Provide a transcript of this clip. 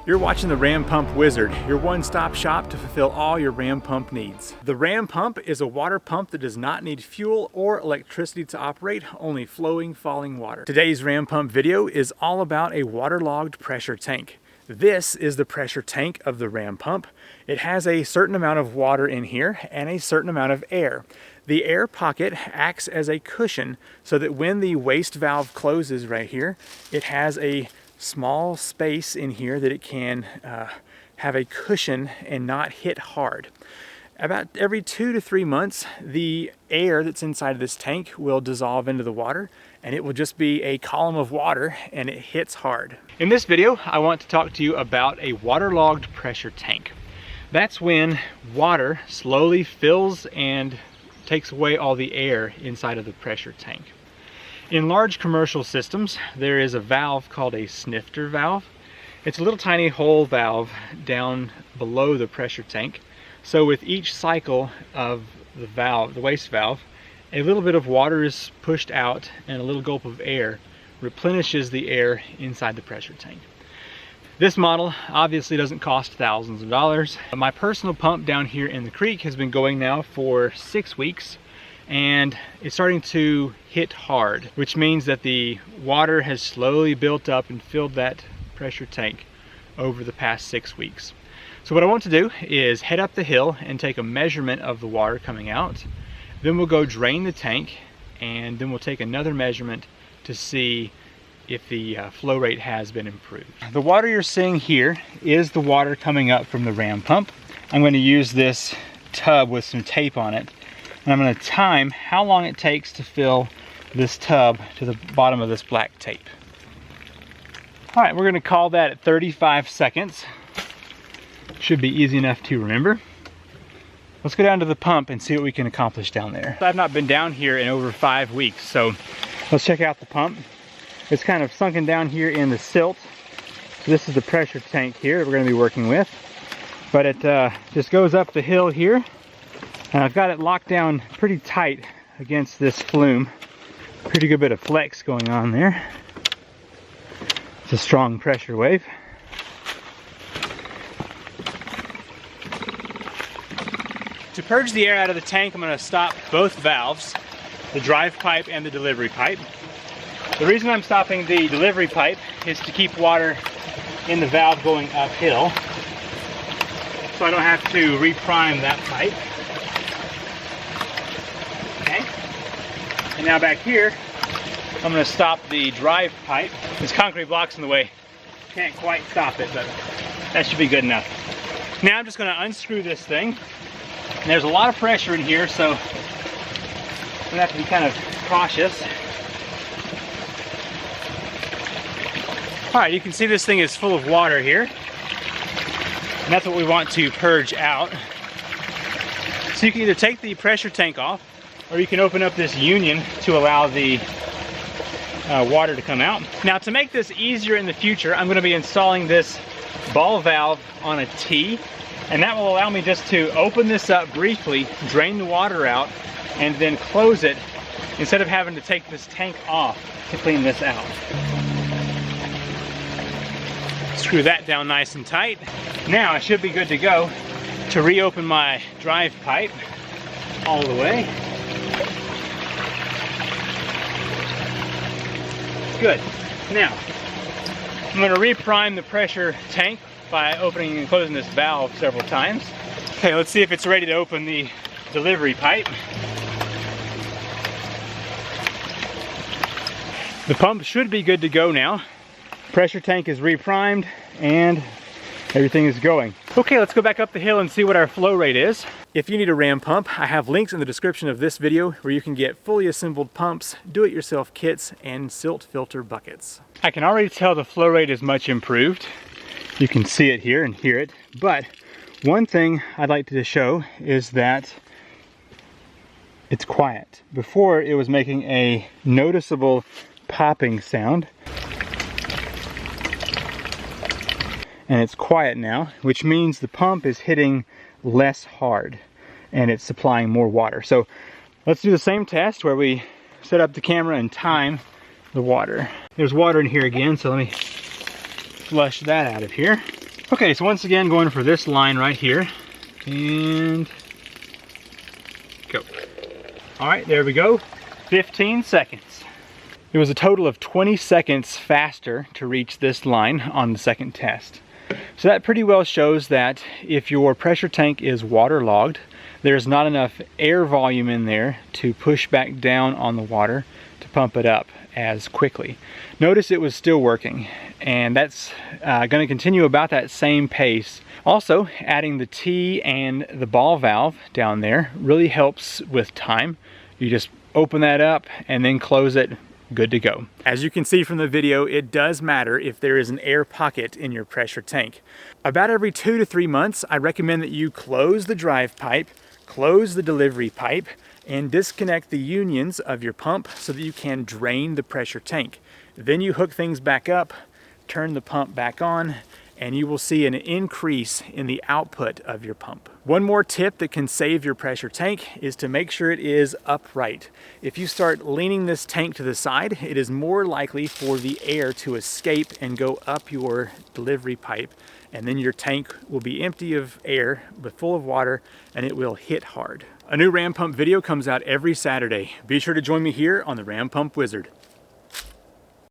You're watching the Ram Pump Wizard, your one-stop shop to fulfill all your Ram Pump needs. The Ram Pump is a water pump that does not need fuel or electricity to operate, only flowing, falling water. Today's Ram Pump video is all about a waterlogged pressure tank. This is the pressure tank of the Ram Pump. It has a certain amount of water in here and a certain amount of air. The air pocket acts as a cushion so that when the waste valve closes right here, it has a small space in here that it can have a cushion and not hit hard. About every 2 to 3 months, the air that's inside of this tank will dissolve into the water and it will just be a column of water and it hits hard. In this video, I want to talk to you about a waterlogged pressure tank. That's when water slowly fills and takes away all the air inside of the pressure tank. In large commercial systems, there is a valve called a snifter valve. It's a little tiny hole valve down below the pressure tank. So with each cycle of the valve, the waste valve, a little bit of water is pushed out and a little gulp of air replenishes the air inside the pressure tank. This model obviously doesn't cost thousands of dollars. My personal pump down here in the creek has been going now for 6 weeks. And it's starting to hit hard, which means that the water has slowly built up and filled that pressure tank over the past 6 weeks. So what I want to do is head up the hill and take a measurement of the water coming out. Then we'll go drain the tank, and then we'll take another measurement to see if the flow rate has been improved. The water you're seeing here is the water coming up from the Ram pump. I'm going to use this tub with some tape on it. And I'm going to time how long it takes to fill this tub to the bottom of this black tape. All right, we're going to call that at 35 seconds. Should be easy enough to remember. Let's go down to the pump and see what we can accomplish down there. I've not been down here in over 5 weeks, so let's check out the pump. It's kind of sunken down here in the silt. So this is the pressure tank here that we're going to be working with. But it just goes up the hill here. And I've got it locked down pretty tight against this flume. Pretty good bit of flex going on there. It's a strong pressure wave. To purge the air out of the tank, I'm going to stop both valves, the drive pipe and the delivery pipe. The reason I'm stopping the delivery pipe is to keep water in the valve going uphill, so I don't have to reprime that pipe. And now back here, I'm going to stop the drive pipe. This concrete block's in the way. Can't quite stop it, but that should be good enough. Now I'm just going to unscrew this thing. And there's a lot of pressure in here, so I'm going to have to be kind of cautious. All right, you can see this thing is full of water here. And that's what we want to purge out. So you can either take the pressure tank off, or you can open up this union to allow the water to come out. Now, to make this easier in the future, I'm going to be installing this ball valve on a T, and that will allow me just to open this up briefly, drain the water out, and then close it instead of having to take this tank off to clean this out. Screw that down nice and tight. Now I should be good to go to reopen my drive pipe all the way. Good. Now, I'm going to reprime the pressure tank by opening and closing this valve several times. Okay, let's see if it's ready to open the delivery pipe. The pump should be good to go now. Pressure tank is reprimed and everything is going. Okay, let's go back up the hill and see what our flow rate is. If you need a Ram pump, I have links in the description of this video where you can get fully assembled pumps, do-it-yourself kits, and silt filter buckets. I can already tell the flow rate is much improved. You can see it here and hear it. But one thing I'd like to show is that it's quiet. Before, it was making a noticeable popping sound. And it's quiet now, which means the pump is hitting less hard and it's supplying more water. So let's do the same test where we set up the camera and time the water. There's water in here again, so let me flush that out of here. Okay, so once again, going for this line right here, and go. All right, there we go, 15 seconds. It was a total of 20 seconds faster to reach this line on the second test. So that pretty well shows that if your pressure tank is waterlogged, there's not enough air volume in there to push back down on the water to pump it up as quickly. Notice it was still working, and that's going to continue about that same pace. Also, adding the T and the ball valve down there really helps with time. You just open that up and then close it, good to go. As you can see from the video, it does matter if there is an air pocket in your pressure tank. About every 2 to 3 months, I recommend that you close the drive pipe, close the delivery pipe, and disconnect the unions of your pump so that you can drain the pressure tank. Then you hook things back up, turn the pump back on, and you will see an increase in the output of your pump. One more tip that can save your pressure tank is to make sure it is upright. If you start leaning this tank to the side, it is more likely for the air to escape and go up your delivery pipe, and then your tank will be empty of air but full of water, and it will hit hard. A new ram pump video comes out every Saturday. Be sure to join me here on the Ram Pump Wizard.